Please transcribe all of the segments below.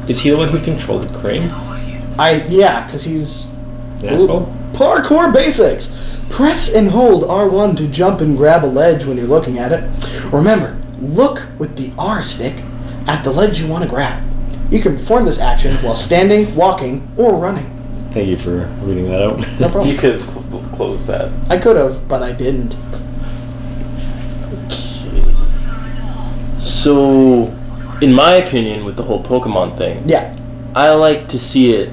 Is he the one who controlled the crane? Yeah, because he's... Asshole? Parkour basics! Press and hold R1 to jump and grab a ledge when you're looking at it. Remember, look with the R stick at the ledge you want to grab. You can perform this action while standing, walking, or running. Thank you for reading that out. No problem. You could have closed that. I could have, but I didn't. Okay. So, in my opinion, with the whole Pokemon thing, Yeah. I like to see it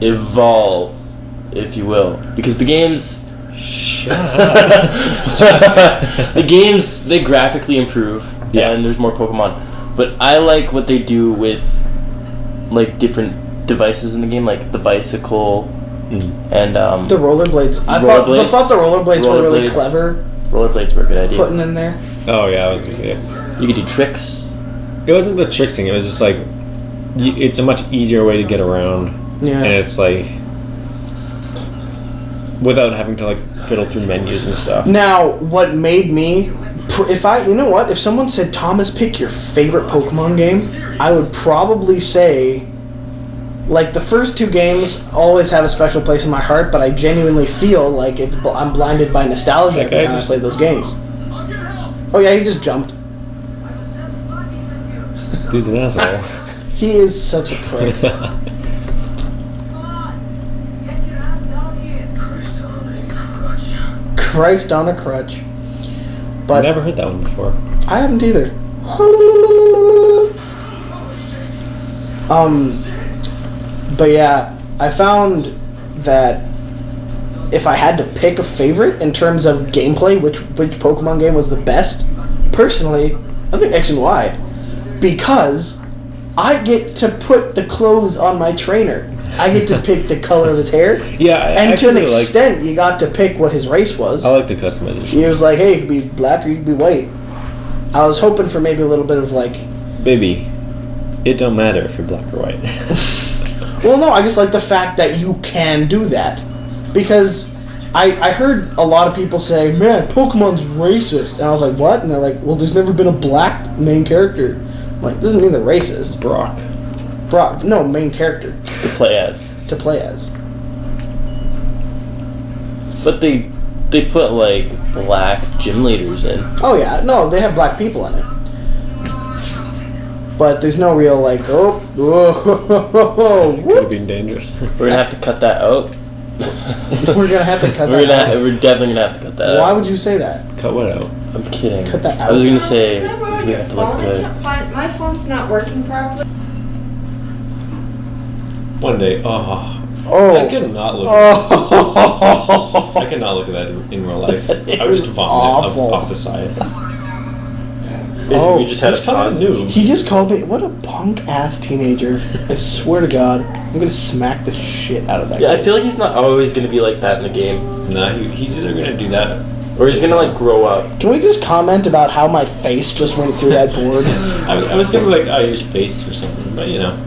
evolve, if you will, because the games. Shut up. The games, they graphically improve, Yeah. and there's more Pokemon. But I like what they do with, like, different devices in the game, like the bicycle and The rollerblades. I Rollerblades? thought the rollerblades were really Rollerblades. clever rollerblades were a good idea. putting in there. Oh, yeah, that was good. You could do tricks. It wasn't the tricks thing, it was just like, it's a much easier way to get around. Yeah. And it's like, without having to like fiddle through menus and stuff. Now, what made me... If someone said, Thomas, pick your favorite Pokemon game, I would probably say... Like, the first two games always have a special place in my heart, but I genuinely feel like I'm blinded by nostalgia every time I play those games. Oh yeah, he just jumped. Dude's an asshole. He is such a prick. Christ on a crutch. But I've never heard that one before. I haven't either. But yeah, I found that if I had to pick a favorite in terms of gameplay, which Pokemon game was the best, personally, I think X and Y. Because I get to put the clothes on my trainer. I get to pick the color of his hair. Yeah, and to an extent, you got to pick what his race was. I like the customization. He was like, hey, you could be black or you could be white. I was hoping for maybe a little bit of like... Baby, it don't matter if you're black or white. Well, no, I just like the fact that you can do that. Because I heard a lot of people say, man, Pokemon's racist. And I was like, what? And they're like, well, there's never been a black main character. I'm like, doesn't mean they're racist. Brock. No, main character. To play as. But they put, like, black gym leaders in. Oh, yeah. No, they have black people in it. But there's no real, like, whoa, Could have been dangerous. We're gonna have to cut that out. We're gonna have to cut that out. We're definitely gonna have to cut that out. Why would you say that? Cut what out? I'm kidding. Cut that out. I was gonna say Can I borrow we your have to look phone? good. My phone's not working properly. One day, I cannot look. I cannot look at that in real life. I would just vomit it off the side. Basically, we just had a Just tell me pause. new. He just called me, what a punk-ass teenager. I swear to God, I'm gonna smack the shit out of that Yeah, guy. I feel like he's not always gonna be like that in the game, Nah, he's either gonna do that. or he's gonna like grow up. Can we just comment about how my face just went through that board? I was thinking like I use face or something, but you know,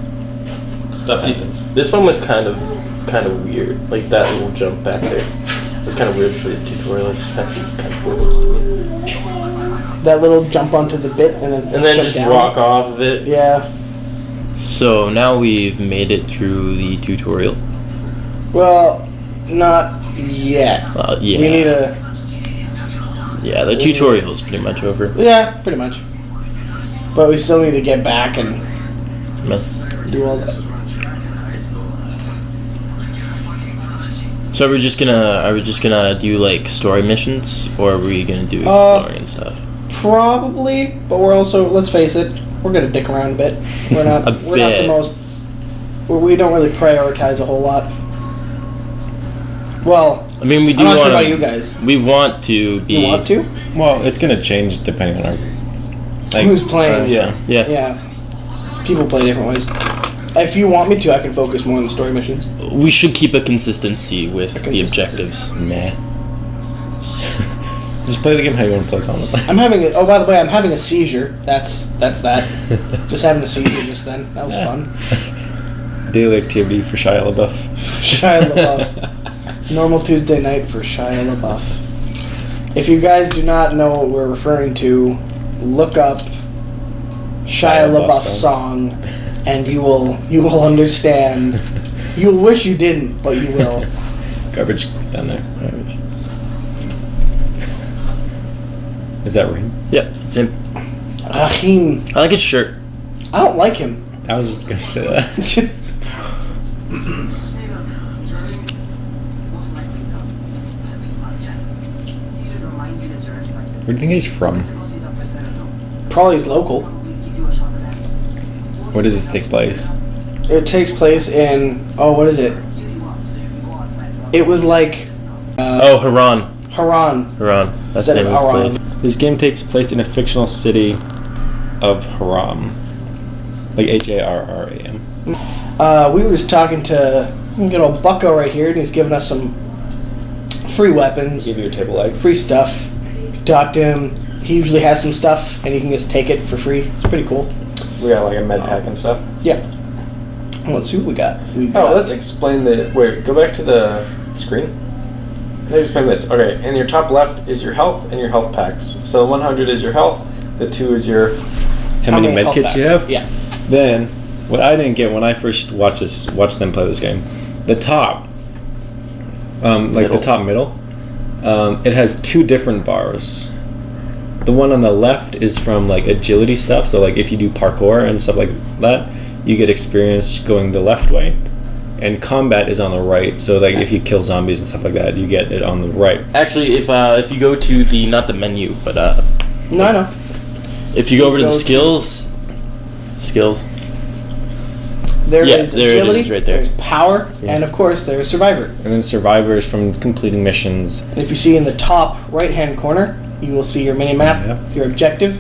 stuff See, happens. this one was kind of weird. Like that little jump back there. It was kind of weird for the tutorial. It just kind of seemed kind of pointless to me. That little jump onto the bit and then And then jump just down. walk off of it. Yeah. So now we've made it through the tutorial. Well, not yet. Yeah. We need a... Yeah, the tutorial is pretty much over. Yeah, pretty much. But we still need to get back and do all that. So are we just gonna do like story missions, or are we gonna do exploring and stuff? Probably, but we're also, let's face it, we're gonna dick around a bit. We're not A we're not the bit. most, we don't really prioritize a whole lot. Well, I mean, we do I'm not want. sure about you guys. We want to be. You want to? Well, it's gonna change depending on our. Like, Who's playing? Yeah. Yeah. People play different ways. If you want me to, I can focus more on the story missions. We should keep a consistency with the consistency. objectives. Nah. Just play the game how you want to play, Thomas. I'm having a, oh, by the way, I'm having a seizure. That's that. Just having a seizure just then. That was fun. Daily activity for Shia LaBeouf. Shia LaBeouf. Normal Tuesday night for Shia LaBeouf. If you guys do not know what we're referring to, look up Shia LaBeouf's song, and you will understand. You'll wish you didn't, but you will. Garbage down there. Garbage. Is that Raheem? Yeah, it's him. Raheem. I like his shirt. I don't like him. I was just gonna say that. Where do you think he's from? Probably he's local. Where does this take place? It takes place in what is it? It was like Haran. Haran. That's the name of this place. This game takes place in a fictional city of Haram. Like Harram. We were just talking to good old Bucko right here, and he's giving us some free weapons. Give you a table leg. Free stuff. Talk to him. He usually has some stuff, and you can just take it for free. It's pretty cool. We got like a med pack and stuff. Yeah. Let's see what we got. Let's explain the... Wait, go back to the screen. Let's explain this. Okay, in your top left is your health and your health packs. So 100 is your health, the 2 is your... How many med kits you have? Yeah. Then, what I didn't get when I first watched them play this game, the top, the top middle, it has 2 different bars. The one on the left is from like agility stuff, so like if you do parkour and stuff like that, you get experience going the left way. And combat is on the right, so like if you kill zombies and stuff like that, you get it on the right. Actually, if you go to the, not the menu, but no, I know. If you go over to the skills, there is agility, it is right there. There's power, and of course there's survivor. And then survivor is from completing missions. And if you see in the top right-hand corner, you will see your mini-map with your objective.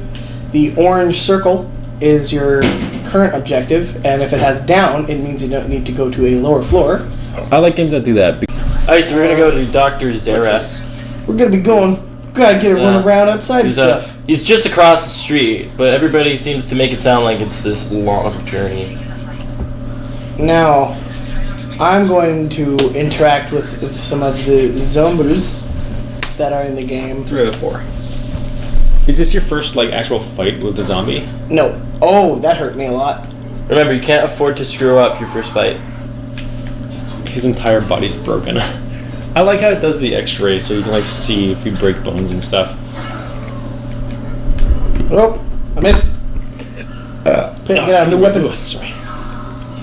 The orange circle is your current objective, and if it has down, it means you don't need to go to a lower floor. I like games that do that. Alright, so we're gonna go to Dr. Zeras. We're gonna be going, gotta get a run around outside and stuff. He's just across the street, but everybody seems to make it sound like it's this long journey. Now, I'm going to interact with some of the zombies that are in the game. 3 out of 4. Is this your first like actual fight with the zombie? No. Oh, that hurt me a lot. Remember, you can't afford to screw up your first fight. His entire body's broken. I like how it does the X-ray, so you can like see if you break bones and stuff. Oh, I missed. Get out a new weapon. Ooh, sorry.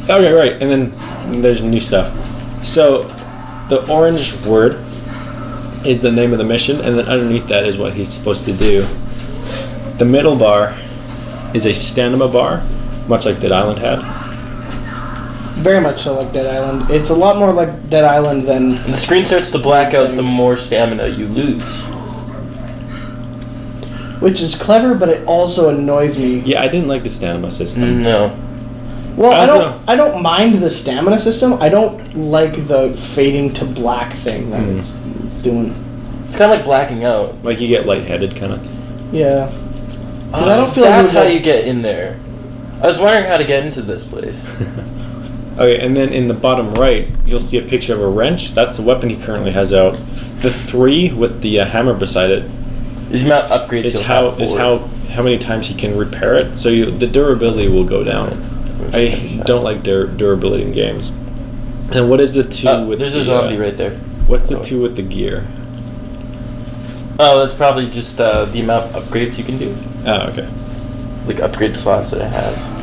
Okay, right, and then there's new stuff. So, the orange word is the name of the mission, and then underneath that is what he's supposed to do. The middle bar is a stamina bar, much like Dead Island had. Very much so like Dead Island. It's a lot more like Dead Island than... And the screen starts to black out the more stamina you lose. Which is clever, but it also annoys me. Yeah, I didn't like the stamina system. No. Well, I don't mind the stamina system. I don't like the fading to black thing that it's doing. It's kind of like blacking out. Like you get lightheaded, kind of. Yeah. Oh, I don't feel that's how you get in there. I was wondering how to get into this place. Okay, and then in the bottom right, you'll see a picture of a wrench. That's the weapon he currently has out. The 3 with the hammer beside it is the amount of upgrades how many times he can repair it. So the durability will go down. I don't like durability in games. And what is the 2 with there's a zombie right there. What's the 2 with the gear? Oh, that's probably just the amount of upgrades you can do. Oh, okay. Like upgrade slots that it has.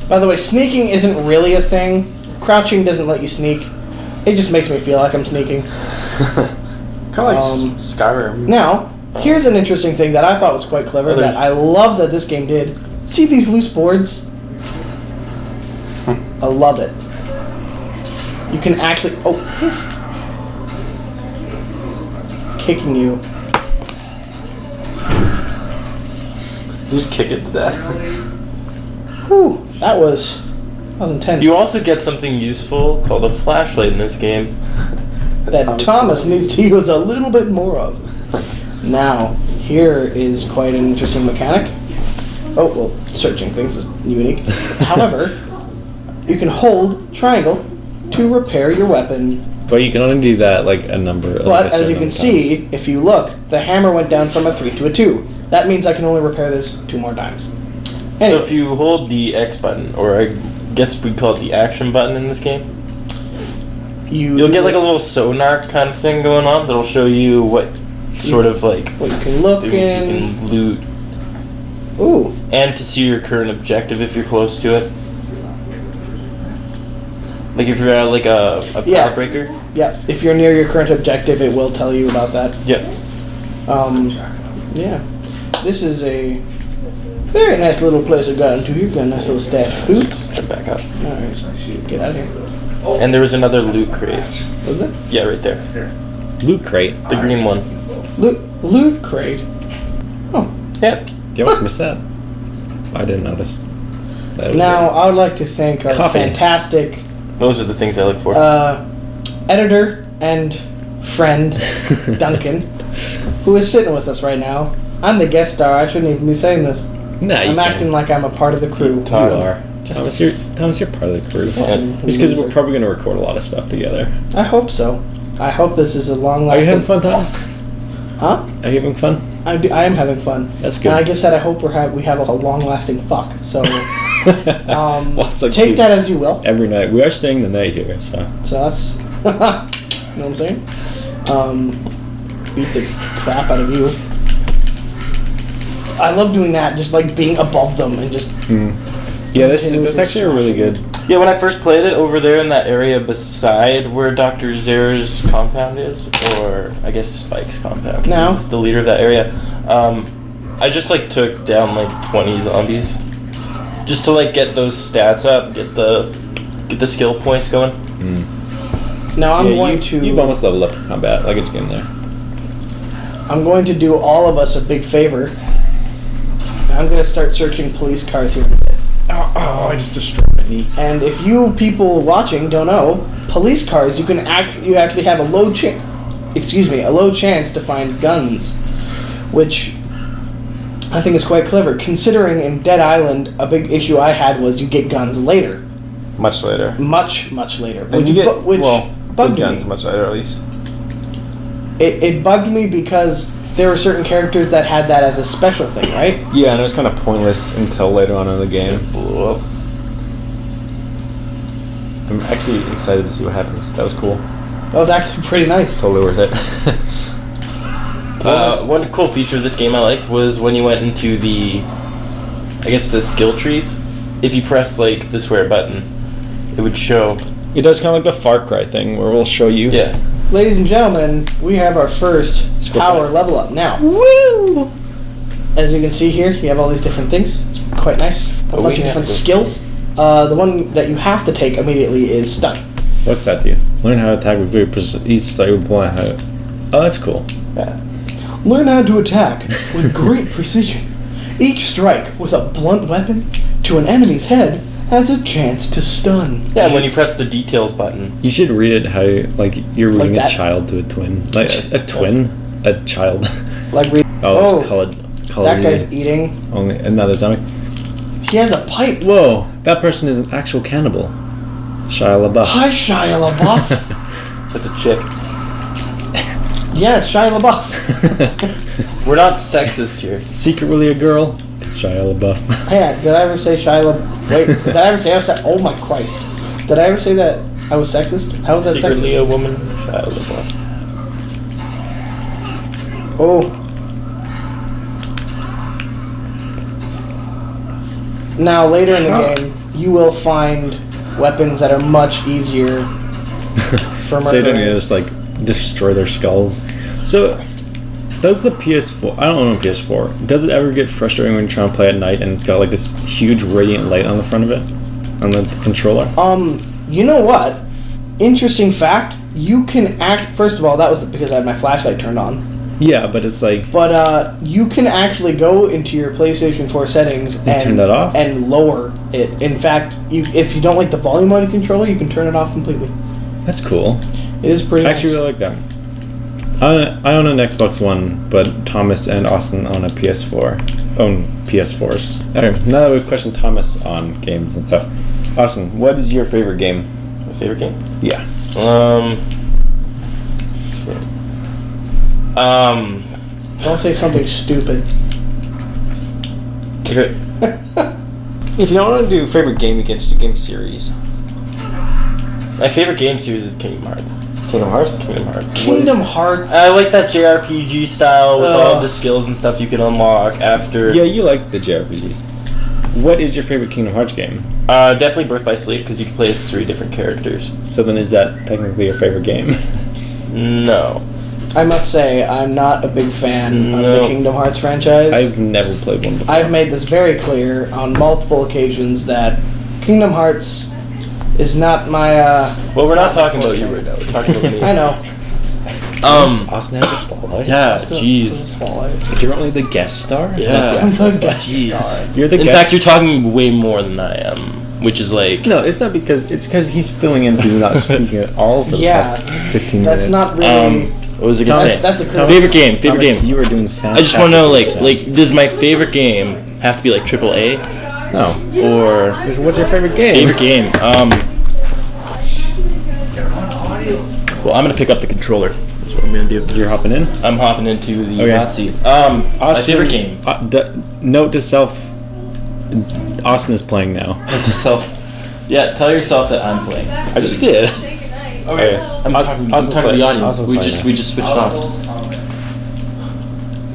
By the way, sneaking isn't really a thing. Crouching doesn't let you sneak. It just makes me feel like I'm sneaking. Kind of like Skyrim. Now, here's an interesting thing that I thought was quite clever that I love that this game did. See these loose boards? I love it. You can actually... Oh, this... Kicking you. Just kick it to death. Whew, that was intense. You also get something useful called a flashlight in this game. That Thomas needs to use a little bit more of. Now, here is quite an interesting mechanic. Oh, well, searching things is unique. However, you can hold triangle to repair your weapon. But you can only do that like a number. But as you can see, if you look, the hammer went down from a 3 to a 2. That means I can only repair this 2 more times. So if you hold the X button, or I guess we call it the action button in this game, you'll get like a little sonar kind of thing going on that'll show you what sort of like what you can look in, you can loot. Ooh. And to see your current objective if you're close to it. Like if you're at like a power breaker. Yeah. If you're near your current objective, it will tell you about that. Yeah. Yeah. This is a very nice little place I got into here. Got a nice little stash of food. Step back up. Alright, get out of here. And there was another loot crate. Was it? Yeah, right there. Loot crate. The green one. Loot crate. Oh. Yeah. You almost missed that. I didn't notice. Now, I would like to thank our fantastic... Those are the things I look for. Editor and friend, Duncan, who is sitting with us right now. I'm the guest star. I shouldn't even be saying this. Nah, I'm acting like I'm a part of the crew. You are. Thomas, you're part of the crew. It's because we're probably going to record a lot of stuff together. I hope so. I hope this is a long lasting... Are you having fun, Thomas? Huh? Are you having fun? I am having fun. That's good. And like I said, I hope we have a long-lasting fuck. So, like take that as you will. Every night. We are staying the night here, so. So that's... you know what I'm saying? Beat the crap out of you. I love doing that, just like being above them and just... Yeah, this actually a really good... Yeah, when I first played it over there in that area beside where Dr. Zare's compound is, or I guess Spike's compound. No. He's the leader of that area. I just like took down like 20 zombies, just to like get those stats up, get the skill points going. Now I'm going to... You've almost leveled up your combat, like it's getting there. I'm going to do all of us a big favor. I'm going to start searching police cars here in a bit. Oh, I just destroyed my knee. And if you people watching don't know, police cars, you actually have a low chance to find guns, which I think is quite clever, considering in Dead Island a big issue I had was you get guns later. Much later. Much later. And you get bugged guns me. much later, at least. It bugged me because there were certain characters that had that as a special thing, right? Yeah, and it was kind of pointless until later on in the game. Blew up. I'm actually excited to see what happens. That was cool. That was actually pretty nice. Totally worth it. One cool feature of this game I liked was when you went into the skill trees. If you press like the square button, it would show. It does kind of like the Far Cry thing, where we'll show you. Yeah. Ladies and gentlemen, we have our first power level up now. Woo! As you can see here, you have all these different things. It's quite nice. A bunch of different skills. The one that you have to take immediately is stun. What's that do? Learn how to attack with great precision. Oh, that's cool. Yeah. Learn how to attack with great precision. Each strike with a blunt weapon to an enemy's head has a chance to stun. Yeah, when you press the details button. You should read it how you're reading like a child to a twin. Like a twin? A child. Like read. Oh, it's colored. That guy's eating. Only another zombie. He has a pipe. Whoa, that person is an actual cannibal. Shia LaBeouf. Hi, Shia LaBeouf. That's a chick. Yeah, it's Shia LaBeouf. We're not sexist here. Secretly a girl. Shia LaBeouf. Hey, did I ever say Shia LaBeouf? Wait, did I ever say I was oh my Christ. Did I ever say that I was sexist? How was that Secretly sexist? a woman, Shia LaBeouf. Oh. Now, later in the game, you will find weapons that are much easier for So you don't need to murdering. just destroy their skulls. So, does the PS4... I don't own a PS4. Does it ever get frustrating when you're trying to play at night and it's got this huge radiant light on the front of it? On the controller? You know what? Interesting fact. You can first of all, that was because I had my flashlight turned on. Yeah, but it's like... But you can actually go into your PlayStation 4 settings and turn that off? And lower it. In fact, if you don't like the volume on your controller, you can turn it off completely. That's cool. It is pretty I actually nice. really like that. I own an Xbox One, but Thomas and Austin own a PS4. Own PS4s. Okay, now that we've questioned Thomas on games and stuff. Austin, what is your favorite game? My favorite game? Yeah. Don't say something stupid. Okay. If you don't want to do favorite game, you can just do game series. My favorite game series is Kingdom Hearts. Kingdom Hearts? Kingdom Hearts. Kingdom Hearts. I like that JRPG style with all the skills and stuff you can unlock after. Yeah, you like the JRPGs. What is your favorite Kingdom Hearts game? Definitely Birth by Sleep, because you can play as 3 different characters. So then is that technically your favorite game? No. I must say, I'm not a big fan of the Kingdom Hearts franchise. I've never played one before. I've made this very clear on multiple occasions that Kingdom Hearts is not my, Well, we're not talking about you right now. We're talking about me. I know. Austin has a spotlight. Yeah, Still- jeez. still spotlight. You're only the guest star? Yeah. I'm the guest Jeez. star. You're the In guest. fact, you're talking way more than I am, which is like... No, it's not because... It's because he's filling in for you not speaking at all for the past 15 minutes. That's not really... What was I gonna say? That's a criticism. Favorite game. Favorite Thomas, game. You were doing fantastic. I just want to know, like, does my favorite game have to be like AAA, No. or What's your favorite game? favorite game? Well, I'm gonna pick up the controller. That's what I'm gonna do. You're hopping in? I'm hopping into the Okay. hot seat. My Austin, favorite game. Note to self, Austin is playing now. Note to self. Yeah, tell yourself that I'm playing. I just did. Okay. I'm talking to the audience. We just switched off.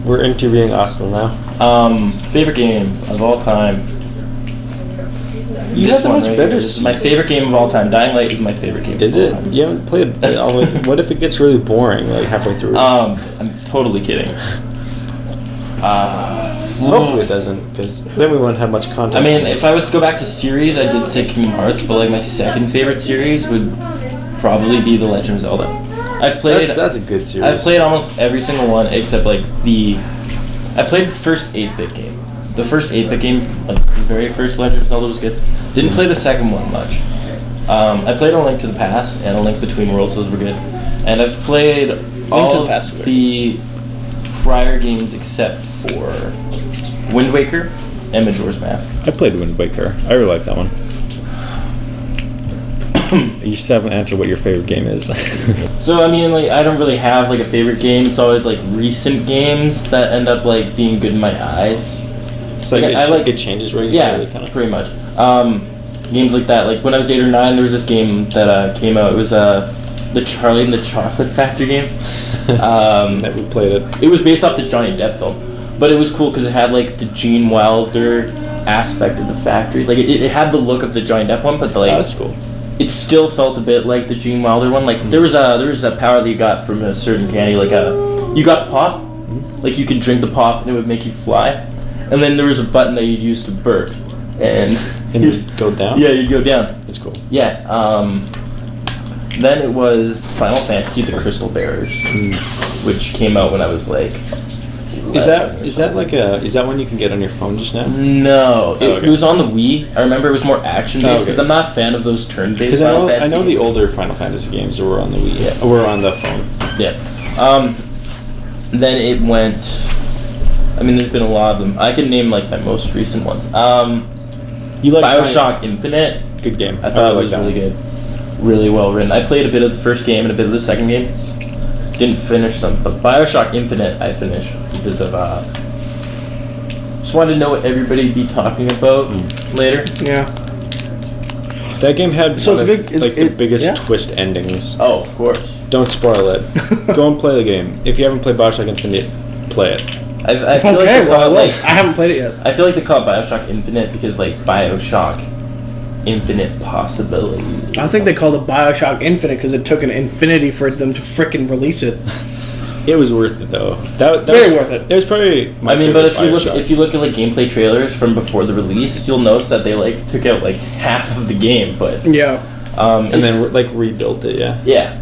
We're interviewing Austin now. Favorite game of all time. You This have the one most right better here. This is my favorite game of all time. Dying Light is my favorite game. Is of all it? time. You haven't played it all the way. What if it gets really boring, like halfway through? I'm totally kidding. Hopefully it doesn't, because then we won't have much content. I mean, if I was to go back to series, I did say Kingdom Hearts, but like my second favorite series would probably be The Legend of Zelda. I've played. That's a good series. I've played almost every single one except like I played the first 8-bit game. The first 8-bit game, like the very first Legend of Zelda, was good. Didn't play the second one much. I played A Link to the Past and A Link Between Worlds. Those were good. And I've played all of the prior games except for Wind Waker and Majora's Mask. I played Wind Waker. I really like that one. You still haven't answered what your favorite game is. So I mean, like, I don't really have like a favorite game. It's always like recent games that end up like being good in my eyes. It's like, it changes regularly. Yeah, kind of. pretty much. Games like that. Like when I was 8 or 9, there was this game that came out. It was the Charlie and the Chocolate Factory game. Never played it. It was based off the Johnny Depp film, but it was cool because it had like the Gene Wilder aspect of the factory. Like it had the look of the Johnny Depp one, but like That's cool. it still felt a bit like the Gene Wilder one. Like there was a power that you got from a certain candy. Like you got the pop, like you could drink the pop and it would make you fly. And then there was a button that you'd use to burp, and you'd go down. Yeah, you'd go down. That's cool. Yeah. Then it was Final Fantasy: The Crystal Bearers, which came out when I was like. Is that one you can get on your phone just now? No, okay. It was on the Wii. I remember it was more action based because okay. I'm not a fan of those turn based. Because I know the older Final Fantasy games were on the Wii. Yeah. Were on the phone. Yeah. Then it went. I mean, there's been a lot of them. I can name like my most recent ones. You like BioShock Infinite. Good game. I thought it was that really one. good. Really well written. I played a bit of the first game and a bit of the second game. Didn't finish them, but BioShock Infinite I finished because of just wanted to know what everybody'd be talking about later. Yeah. That game had So one it's of, big- like the biggest yeah. twist endings. Oh, of course. Don't spoil it. Go and play the game. If you haven't played BioShock Infinite, play it. I feel like Okay, they well, I call it will. like I haven't played it yet. I feel like they call it BioShock Infinite because like BioShock Infinite Possibility. I think they called it BioShock Infinite because it took an infinity for them to frickin' release it. It was worth it though. That Very was, worth it. It was probably my I mean, but favorite if you look at like gameplay trailers from before the release, you'll notice that they like took out like half of the game, but Yeah. and then like rebuilt it. Yeah. yeah.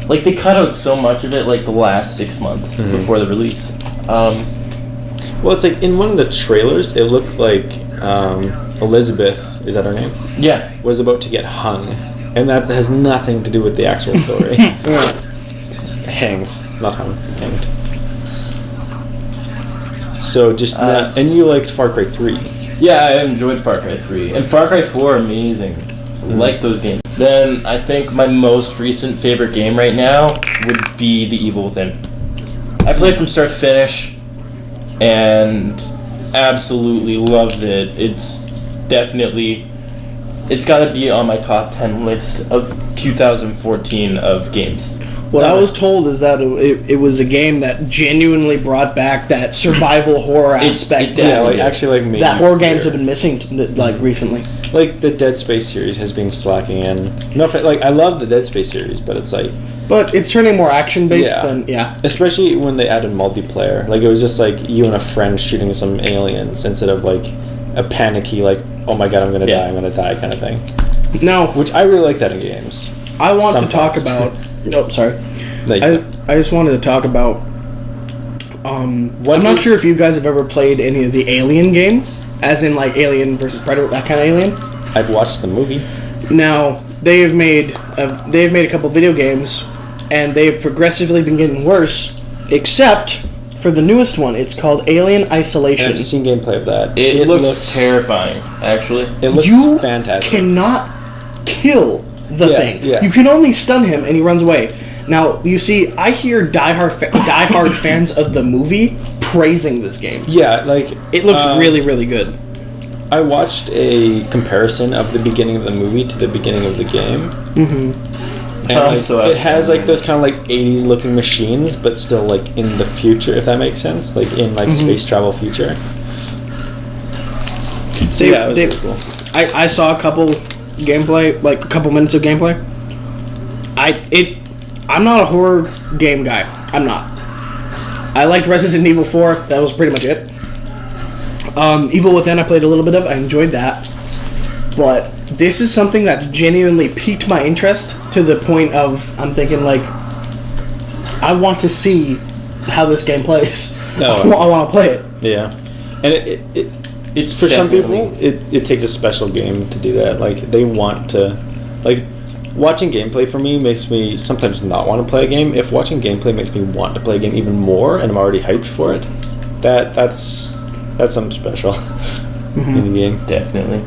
Like they cut out so much of it like the last 6 months before the release. Well, it's like in one of the trailers, it looked like Elizabeth, is that her name? Yeah. Was about to get hung, and that has nothing to do with the actual story. Hanged, not hung, hanged. So just and you liked Far Cry 3. Yeah, I enjoyed Far Cry 3 and Far Cry 4. Amazing. Like those games. then I think my most recent favorite game right now would be The Evil Within. I played from start to finish and absolutely loved it. It's got to be on my top 10 list of 2014 of games. What I was told is that it was a game that genuinely brought back that survival horror aspect. Me. That horror games have been missing recently. Like the Dead Space series has been slacking in. No, I love the Dead Space series, but it's like. But it's turning more action based than Especially when they added multiplayer. Like it was just like you and a friend shooting some aliens instead of like a panicky oh my god I'm gonna die kind of thing. No, which I really like that in games. I want to talk about. Oh, sorry. I just wanted to talk about. I'm not sure if you guys have ever played any of the Alien games, as in like Alien versus Predator, that kind of Alien. I've watched the movie. Now they have made a couple video games, and they've progressively been getting worse, except for the newest one. It's called Alien Isolation. And I've seen gameplay of that. It looks terrifying, actually. It looks fantastic. You cannot kill the thing. Yeah. You can only stun him, and he runs away. Now, you see, I hear diehard fans of the movie praising this game. Yeah, it looks really, really good. I watched a comparison of the beginning of the movie to the beginning of the game. Mm-hmm. And it has those kind of 80s looking machines, but still in the future, if that makes sense, in space travel future. So yeah, it was really cool. I saw a couple gameplay, a couple minutes of gameplay. I'm not a horror game guy. I'm not. I liked Resident Evil 4. That was pretty much it. Evil Within I played a little bit of. I enjoyed that. But this is something that's genuinely piqued my interest to the point of I'm thinking I want to see how this game plays. I want to play it. Yeah. And it's for some people it takes a special game to do that. They want to watching gameplay for me makes me sometimes not want to play a game. If watching gameplay makes me want to play a game even more and I'm already hyped for it, that's something special in the game. Definitely.